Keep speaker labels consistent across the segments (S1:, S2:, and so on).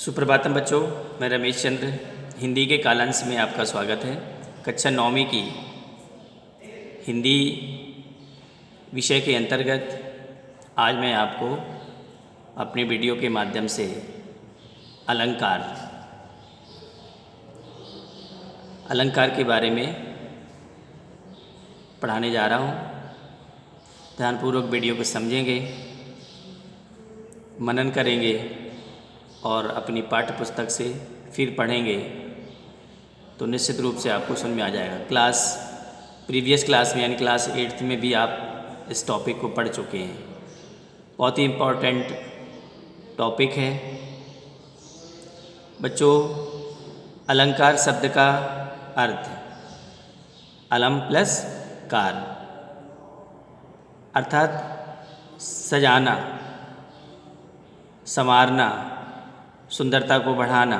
S1: सुप्रभातम बच्चों, मैं रमेश चंद्र हिंदी के कालांश में आपका स्वागत है। कक्षा 9वीं की हिंदी विषय के अंतर्गत आज मैं आपको अपने वीडियो के माध्यम से अलंकार के बारे में पढ़ाने जा रहा हूँ। ध्यानपूर्वक वीडियो को समझेंगे, मनन करेंगे और अपनी पाठ्य पुस्तक से फिर पढ़ेंगे तो निश्चित रूप से आपको समझ में आ जाएगा। प्रीवियस क्लास में यानी क्लास 8th में भी आप इस टॉपिक को पढ़ चुके हैं। बहुत ही इम्पोर्टेंट टॉपिक है बच्चों। अलंकार शब्द का अर्थ अलम प्लस कार अर्थात सजाना, संवारना, सुंदरता को बढ़ाना।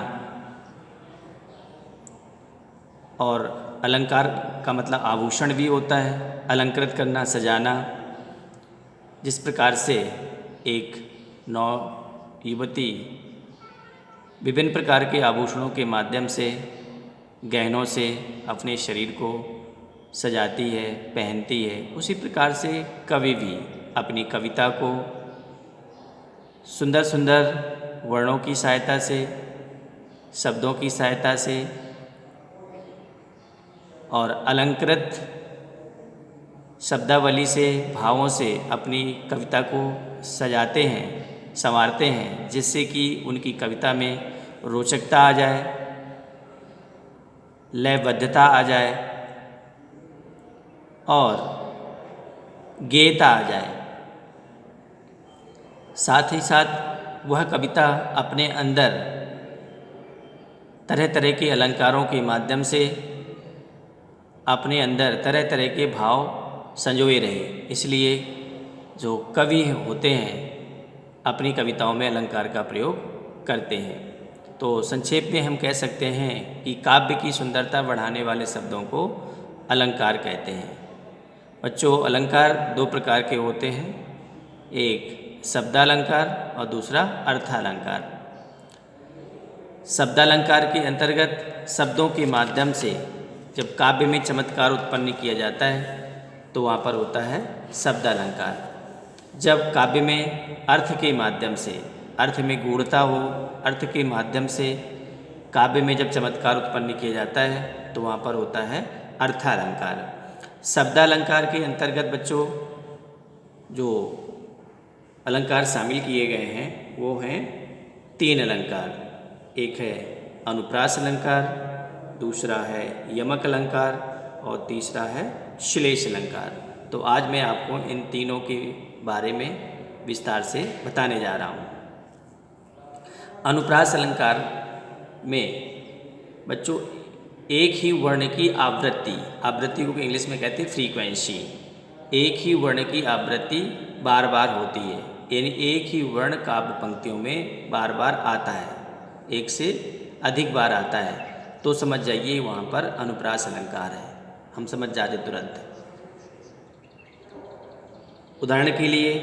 S1: और अलंकार का मतलब आभूषण भी होता है, अलंकृत करना, सजाना। जिस प्रकार से एक नव युवती विभिन्न प्रकार के आभूषणों के माध्यम से, गहनों से अपने शरीर को सजाती है, पहनती है, उसी प्रकार से कवि भी अपनी कविता को सुंदर सुंदर वर्णों की सहायता से, शब्दों की सहायता से और अलंकृत शब्दावली से, भावों से अपनी कविता को सजाते हैं, संवारते हैं, जिससे कि उनकी कविता में रोचकता आ जाए, लयबद्धता आ जाए और गेयता आ जाए। साथ ही साथ वह कविता अपने अंदर तरह तरह के अलंकारों के माध्यम से अपने अंदर तरह तरह के भाव संजोए रहे। इसलिए जो कवि होते हैं अपनी कविताओं में अलंकार का प्रयोग करते हैं। तो संक्षेप में हम कह सकते हैं कि काव्य की सुंदरता बढ़ाने वाले शब्दों को अलंकार कहते हैं। बच्चों, अलंकार दो प्रकार के होते हैं, एक शब्दालंकार और दूसरा अर्थालंकार। शब्दालंकार के अंतर्गत शब्दों के माध्यम से जब काव्य में चमत्कार उत्पन्न किया जाता है तो वहाँ पर होता है शब्दालंकार। जब काव्य में अर्थ के माध्यम से, अर्थ में गूढ़ता हो, अर्थ के माध्यम से काव्य में जब चमत्कार उत्पन्न किया जाता है तो वहाँ पर होता है अर्थालंकार। शब्दालंकार के अंतर्गत बच्चों जो अलंकार शामिल किए गए हैं वो हैं 3 अलंकार। एक है अनुप्रास अलंकार, दूसरा है यमक अलंकार और तीसरा है श्लेष अलंकार। तो आज मैं आपको इन तीनों के बारे में विस्तार से बताने जा रहा हूँ। अनुप्रास अलंकार में बच्चों एक ही वर्ण की आवृत्ति को इंग्लिश में कहते हैं फ्रीक्वेंसी। एक ही वर्ण की आवृत्ति बार बार होती है, यानी एक ही वर्ण काव्य पंक्तियों में बार बार आता है, एक से अधिक बार आता है, तो समझ जाइए वहाँ पर अनुप्रास अलंकार है। हम समझ जाते तुरंत। उदाहरण के लिए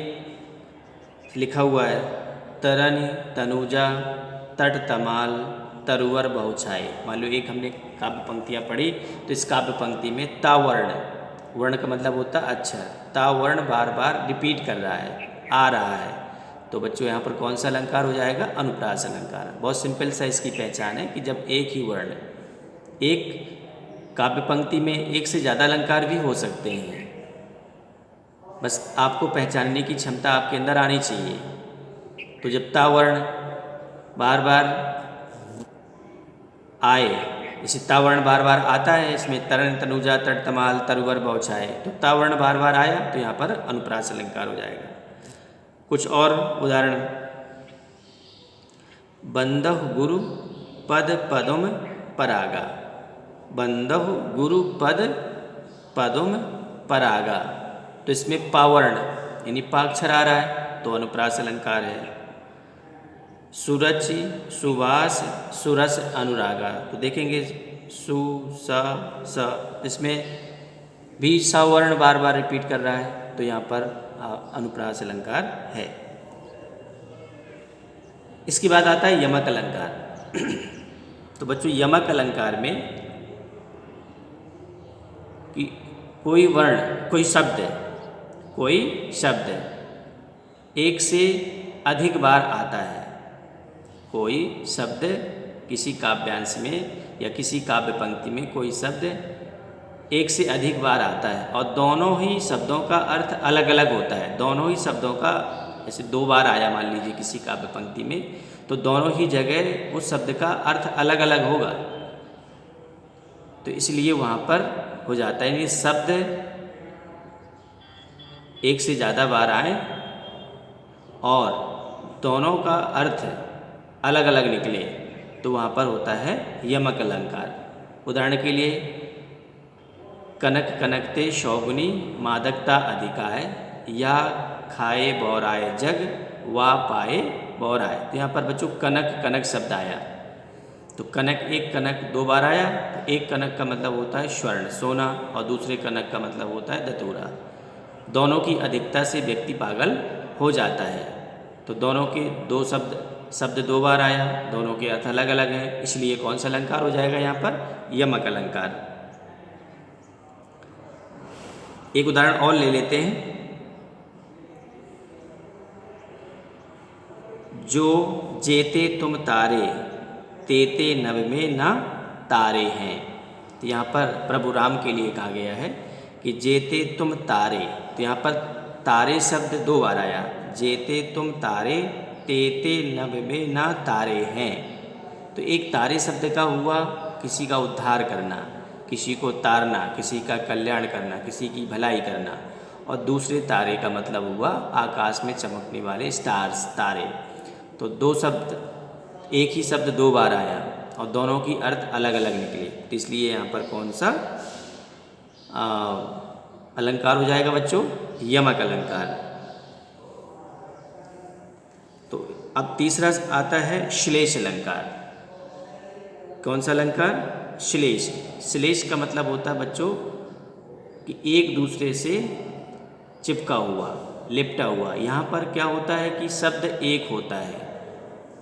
S1: लिखा हुआ है तरन तनुजा तट तमाल तरुवर बहुछाए। मान लो एक हमने काव्य पंक्तियाँ पढ़ी तो इस काव्य पंक्ति में ता वर्ण का मतलब होता है अक्षर, ता वर्ण बार बार रिपीट कर रहा है, आ रहा है। तो बच्चों यहाँ पर कौन सा अलंकार हो जाएगा? अनुप्रास अलंकार। बहुत सिंपल सा इसकी पहचान है कि जब एक ही वर्ण, एक काव्य पंक्ति में एक से ज़्यादा अलंकार भी हो सकते हैं, बस आपको पहचानने की क्षमता आपके अंदर आनी चाहिए। तो जब ता वर्ण बार बार आए, जैसे ता वर्ण बार बार आता है इसमें तरन तनुजा तट तमाल तरुवर बहुछाए, तो ता वर्ण बार बार आया तो यहाँ पर अनुप्रास अलंकार हो जाएगा। कुछ और उदाहरण, बंदहु गुरु पद पदुम परागा। बंदहु गुरु पद पदुम परागा, तो इसमें पावर्ण यानी पाक्षर आ रहा है तो अनुप्रास अलंकार है। सुरचि सुवास सुरस अनुरागा, तो देखेंगे सु स, इसमें भी सा वर्ण बार बार रिपीट कर रहा है तो यहाँ पर अनुप्रास अलंकार है। इसके बाद आता है यमक अलंकार। तो बच्चों यमक अलंकार में कि कोई वर्ण, कोई शब्द एक से अधिक बार आता है। कोई शब्द किसी काव्यांश में या किसी काव्य पंक्ति में कोई शब्द एक से अधिक बार आता है और दोनों ही शब्दों का अर्थ अलग अलग होता है। दोनों ही शब्दों का, जैसे 2 बार आया मान लीजिए किसी काव्य पंक्ति में, तो दोनों ही जगह उस शब्द का अर्थ अलग अलग होगा। तो इसलिए वहाँ पर हो जाता है, यानी शब्द एक से ज़्यादा बार आए और दोनों का अर्थ अलग अलग निकले, तो वहाँ पर होता है यमक अलंकार। उदाहरण के लिए, कनक कनकते शौगुनी मादकता अधिकाय, या खाए बौराए जग वा पाए बौराए। तो यहाँ पर बच्चों कनक कनक शब्द आया, तो कनक, एक कनक 2 बार आया, तो एक कनक का मतलब होता है स्वर्ण सोना और दूसरे कनक का मतलब होता है धतूरा। दोनों की अधिकता से व्यक्ति पागल हो जाता है। तो दोनों के 2 शब्द 2 बार आया, दोनों के अर्थ अलग अलग हैं, इसलिए कौन सा अलंकार हो जाएगा यहाँ पर? यमक अलंकार। एक उदाहरण और ले लेते हैं। जो जेते तुम तारे तेते नभ में ना तारे हैं। तो यहाँ पर प्रभु राम के लिए कहा गया है कि जेते तुम तारे, तो यहाँ पर तारे शब्द 2 बार आया। जेते तुम तारे तेते नभ में ना तारे हैं। तो एक तारे शब्द का हुआ किसी का उद्धार करना, किसी को तारना, किसी का कल्याण करना, किसी की भलाई करना, और दूसरे तारे का मतलब हुआ आकाश में चमकने वाले स्टार्स, तारे। तो 2 शब्द, एक ही शब्द 2 बार आया और दोनों की अर्थ अलग अलग निकले, तो इसलिए यहाँ पर कौन सा अलंकार हो जाएगा बच्चों? यमक अलंकार। तो अब तीसरा आता है श्लेष अलंकार। कौन सा अलंकार? श्लेष। श्लेष का मतलब होता है बच्चों कि एक दूसरे से चिपका हुआ, लिपटा हुआ। यहाँ पर क्या होता है कि शब्द एक होता है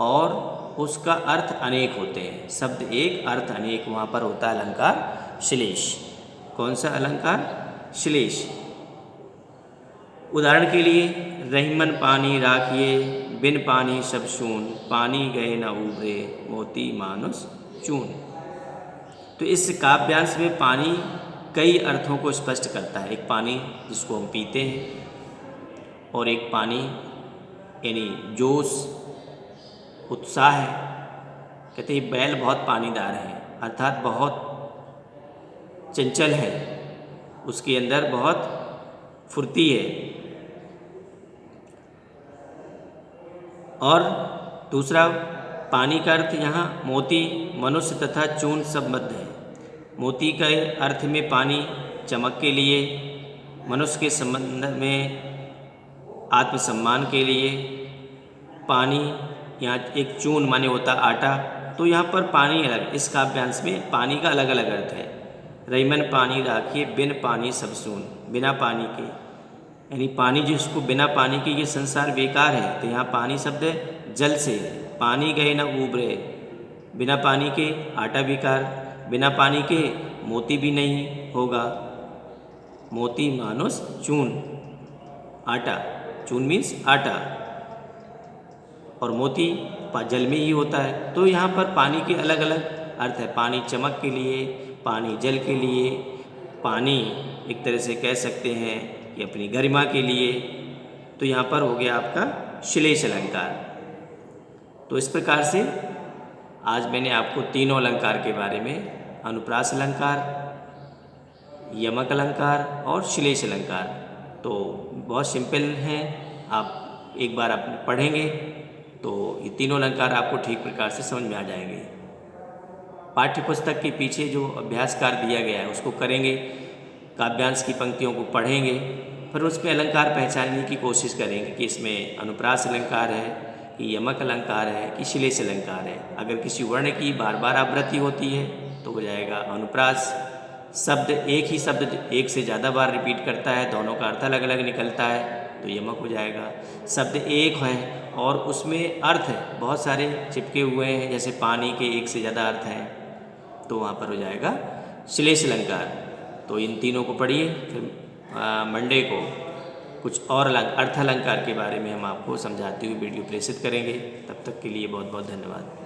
S1: और उसका अर्थ अनेक होते हैं। शब्द एक, अर्थ अनेक, वहाँ पर होता है अलंकार श्लेष। कौन सा अलंकार? श्लेष। उदाहरण के लिए, रहीमन पानी राखिए बिन पानी सब सून, पानी गए न उबरे मोती मानुष चून। तो इस काव्यांश में पानी कई अर्थों को स्पष्ट करता है। एक पानी जिसको हम पीते हैं, और एक पानी यानी जोश, उत्साह है। कहते हैं बैल बहुत पानीदार है, अर्थात बहुत चंचल है, उसके अंदर बहुत फुर्ती है। और दूसरा पानी का अर्थ यहाँ मोती, मनुष्य तथा चून संबद्ध है। मोती का अर्थ में पानी चमक के लिए, मनुष्य के संबंध में आत्मसम्मान के लिए, पानी यहाँ एक चून माने होता आटा। तो यहाँ पर पानी अलग, इस काव्यांश में पानी का अलग अलग अर्थ है। रहीमन पानी राखिए बिन पानी सब सून, बिना पानी के, यानी पानी जिसको बिना पानी के ये संसार बेकार है। तो यहाँ पानी शब्द जल से, पानी गए न उबरे, बिना पानी के आटा बेकार, बिना पानी के मोती भी नहीं होगा। मोती मानुष चून, आटा, चून मीन्स आटा, और मोती जल में ही होता है। तो यहाँ पर पानी के अलग अलग अर्थ है। पानी चमक के लिए, पानी जल के लिए, पानी एक तरह से कह सकते हैं कि अपनी गरिमा के लिए। तो यहाँ पर हो गया आपका श्लेष अलंकार। तो इस प्रकार से आज मैंने आपको तीनों अलंकार के बारे में, अनुप्रास अलंकार, यमक अलंकार और श्लेष अलंकार, तो बहुत सिंपल हैं। आप एक बार आप पढ़ेंगे तो ये तीनों अलंकार आपको ठीक प्रकार से समझ में आ जाएंगे। पाठ्य पुस्तक के पीछे जो अभ्यास कार्य दिया गया है उसको करेंगे, काव्यांश की पंक्तियों को पढ़ेंगे, फिर उसमें अलंकार पहचानने की कोशिश करेंगे कि इसमें अनुप्रास अलंकार है कि यमक अलंकार है कि श्लेष अलंकार है। अगर किसी वर्ण की बार बार आवृत्ति होती है तो हो जाएगा अनुप्रास। शब्द एक ही शब्द एक से ज़्यादा बार रिपीट करता है, दोनों का अर्थ अलग अलग निकलता है, तो यमक हो जाएगा। शब्द एक है और उसमें अर्थ बहुत सारे चिपके हुए हैं, जैसे पानी के एक से ज़्यादा अर्थ हैं, तो वहाँ पर हो जाएगा श्लेष अलंकार। तो इन तीनों को पढ़िए, फिर मंडे को कुछ और अर्थ अलंकार के बारे में हम आपको समझाते हुए वीडियो प्रेषित करेंगे। तब तक के लिए बहुत बहुत धन्यवाद।